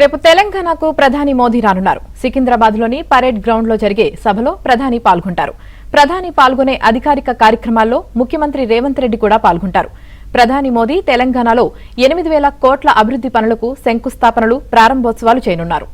రేపు తెలంగాణకు ప్రధాని మోదీ రానున్నారు. సికింద్రాబాద్లోని పరేడ్ గ్రౌండ్లో జరిగే సభలో ప్రధాని పాల్గొంటారు. ప్రధాని పాల్గొనే అధికారిక కార్యక్రమాల్లో ముఖ్యమంత్రి రేవంత్ రెడ్డి కూడా పాల్గొంటారు. ప్రధాని మోదీ తెలంగాణలో 8,000 కోట్ల అభివృద్ధి పనులకు శంకుస్థాపనలు, ప్రారంభోత్సవాలు చేయనున్నారు.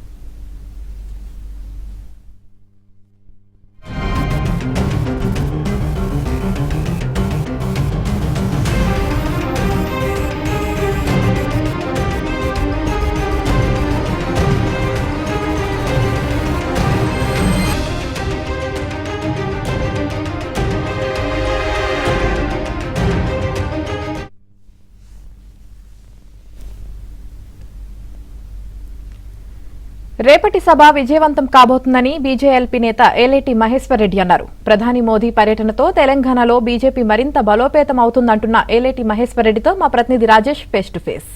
రేపటి సభ విజయవంతం కాబోతుందని బీజేఎల్పీ నేత ఏలేటి మహేశ్వర్ రెడ్డి అన్నారు. ప్రధాని మోదీ పర్యటనతో తెలంగాణలో బీజేపీ మరింత బలోపేతం అవుతుందంటున్న ఏలేటి మహేశ్వర్ రెడ్డితో మా ప్రతినిధి రాజేష్ ఫేస్ టు ఫేస్.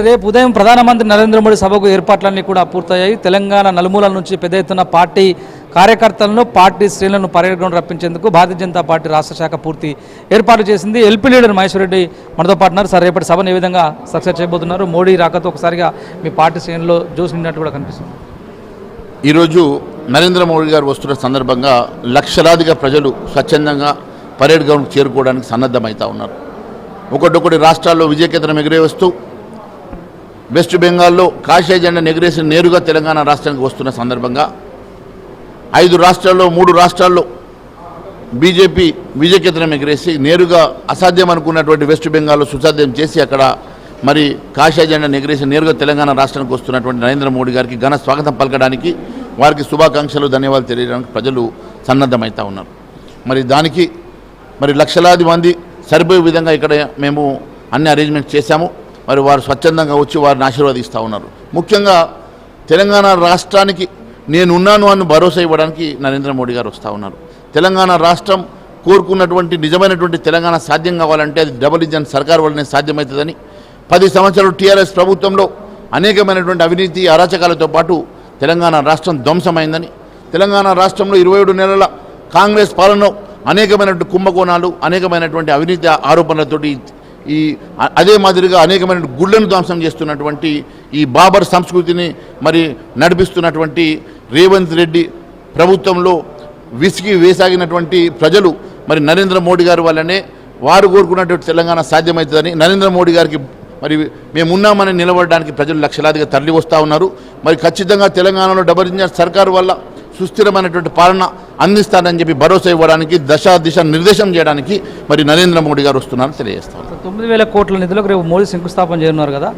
రేపు ఉదయం ప్రధానమంత్రి నరేంద్ర మోడీ సభకు ఏర్పాట్లన్నీ కూడా పూర్తయ్యాయి. తెలంగాణ నలుమూలల నుంచి పెద్ద ఎత్తున పార్టీ కార్యకర్తలను, party శ్రేణులను parade ground రప్పించేందుకు Bharatiya Janata party రాష్ట్ర శాఖ పూర్తి ఏర్పాటు చేసింది. ఎల్పీ లీడర్ మహేశ్వర్ రెడ్డి మనతో పాటు ఉన్నారు. సార్, రేపటి సభను ఏ విధంగా సక్సెస్ చేయబోతున్నారు? మోడీ రాకతో ఒకసారిగా మీ పార్టీ శ్రేణుల్లో జోష్ నిన్నట్టు కూడా కనిపిస్తుంది. ఈరోజు నరేంద్ర మోడీ గారు వస్తున్న సందర్భంగా లక్షలాదిగా ప్రజలు స్వచ్ఛందంగా పరేడ్ గ్రౌండ్కి చేరుకోవడానికి సన్నద్ధమవుతా ఉన్నారు. ఒకటొకటి రాష్ట్రాల్లో విజయకేతనం ఎగిరేవస్తూ వెస్ట్ బెంగాల్లో కాషాయ జెండా ఎగిరేసి నేరుగా తెలంగాణ రాష్ట్రానికి వస్తున్న సందర్భంగా 5 రాష్ట్రాల్లో 3 రాష్ట్రాల్లో బీజేపీ విజయకేతనం ఎగిరేసి నేరుగా అసాధ్యం అనుకున్నటువంటి వెస్ట్ బెంగాల్లో సుసాధ్యం చేసి అక్కడ మరి కాషాయ జెండా ఎగిరేసి నేరుగా తెలంగాణ రాష్ట్రానికి వస్తున్నటువంటి నరేంద్ర మోడీ గారికి ఘన స్వాగతం పలకడానికి, వారికి శుభాకాంక్షలు, ధన్యవాదాలు తెలియడానికి ప్రజలు సన్నద్ధమవుతా ఉన్నారు. మరి దానికి లక్షలాది మంది సరిపోయే విధంగా ఇక్కడ మేము అన్ని అరేంజ్మెంట్స్ చేశాము. మరి వారు స్వచ్ఛందంగా వచ్చి వారిని ఆశీర్వదిస్తూ ఉన్నారు. ముఖ్యంగా తెలంగాణ రాష్ట్రానికి నేనున్నాను అని భరోసా ఇవ్వడానికి నరేంద్ర మోడీ గారు వస్తూ ఉన్నారు. తెలంగాణ రాష్ట్రం కోరుకున్నటువంటి నిజమైనటువంటి తెలంగాణ సాధ్యం కావాలంటే అది డబుల్ ఇంజన్ సర్కార్ వల్లనే సాధ్యమవుతుందని, 10 సంవత్సరాలు టీఆర్ఎస్ ప్రభుత్వంలో అనేకమైనటువంటి అవినీతి అరాచకాలతో పాటు తెలంగాణ రాష్ట్రం ధ్వంసమైందని, తెలంగాణ రాష్ట్రంలో 27 నెలల కాంగ్రెస్ పాలనలో అనేకమైనటువంటి కుంభకోణాలు, అనేకమైనటువంటి అవినీతి ఆరోపణలతోటి అదే మాదిరిగా అనేకమైన గుళ్లను ధ్వంసం చేస్తున్నటువంటి ఈ బాబర్ సంస్కృతిని మరి నడిపిస్తున్నటువంటి రేవంత్ రెడ్డి ప్రభుత్వంలో విసిగి వేసాగినటువంటి ప్రజలు మరి నరేంద్ర మోడీ గారి వల్లనే వారు కోరుకున్నటువంటి తెలంగాణ సాధ్యమవుతుందని, నరేంద్ర మోడీ గారికి మరి మేమున్నామని నిలబడడానికి ప్రజలు లక్షలాదిగా తరలి వస్తూ ఉన్నారు. మరి ఖచ్చితంగా తెలంగాణలో డబుల్ ఇంజన్ సర్కారు వల్ల సుస్థిరమైనటువంటి పాలన అందిస్తానని చెప్పి భరోసా ఇవ్వడానికి, దిశ నిర్దేశం చేయడానికి మరి నరేంద్ర మోడీ గారు వస్తున్నారని తెలియజేస్తారు. 9,000 కోట్ల నిధులకు రేపు మోడీ శంకుస్థాపన చేయనున్నారు కదా,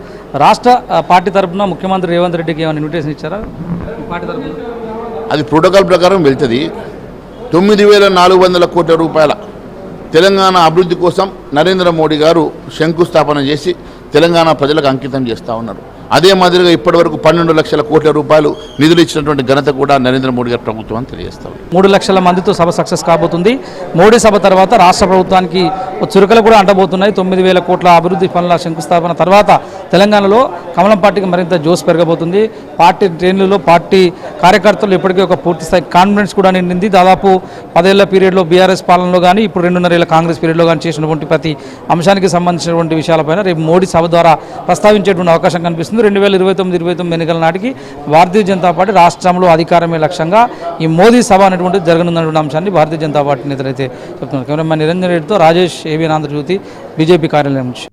రాష్ట్ర పార్టీ తరఫున ముఖ్యమంత్రి రేవంత్ రెడ్డికి ఏమైనా ఇన్విటేషన్ ఇచ్చారా పార్టీ తరఫున? అది ప్రోటోకాల్ ప్రకారం వెళ్తుంది. 9,400 కోట్ల రూపాయల తెలంగాణ అభివృద్ధి కోసం నరేంద్ర మోడీ గారు శంకుస్థాపన చేసి తెలంగాణ ప్రజలకు అంకితం చేస్తూ ఉన్నారు. అదే మాదిరిగా ఇప్పటివరకు 12 లక్షల కోట్ల రూపాయలు నిధులు ఇచ్చినటువంటి ఘనత కూడా నరేంద్ర మోడీ గారి ప్రభుత్వం తెలియజేస్తారు. 3 లక్షల మందితో సభ సక్సెస్ కాబోతుంది. మోడీ సభ తర్వాత రాష్ట్ర ప్రభుత్వానికి చురుకలు కూడా అంటబోతున్నాయి. 9,000 కోట్ల అభివృద్ధి పనుల శంకుస్థాపన తర్వాత తెలంగాణలో కమలం పార్టీకి మరింత జోస్ పెరగబోతుంది. పార్టీ శ్రేణులలో పార్టీ కార్యకర్తలు ఇప్పటికే ఒక పూర్తిస్థాయి కాన్ఫిడెన్స్ కూడా నిండింది. దాదాపు 10 ఏళ్ల పీరియడ్లో బీఆర్ఎస్ పాలనలో కానీ, ఇప్పుడు 2.5 ఏళ్ల కాంగ్రెస్ పీరియడ్లో కానీ చేసినటువంటి ప్రతి అంశానికి సంబంధించినటువంటి విషయాలపైన రేపు మోడీ సభ ద్వారా ప్రస్తావించేటువంటి అవకాశం కనిపిస్తుంది. 2029 ఎన్నికల నాటికి భారతీయ జనతా పార్టీ రాష్ట్రంలో అధికారమే లక్ష్యంగా ఈ మోదీ సభ అనేటువంటిది జరగనున్నటువంటి అంశాన్ని భారతీయ జనతా పార్టీ నేతలైతే చెప్తున్నారు. కెమెరామెన్ నిరంజన్ రెడ్డితో రాజేష్, ఏబిఎన్ ఆంధ్రజ్యోతి, బీజేపీ కార్యాలయం నుంచి.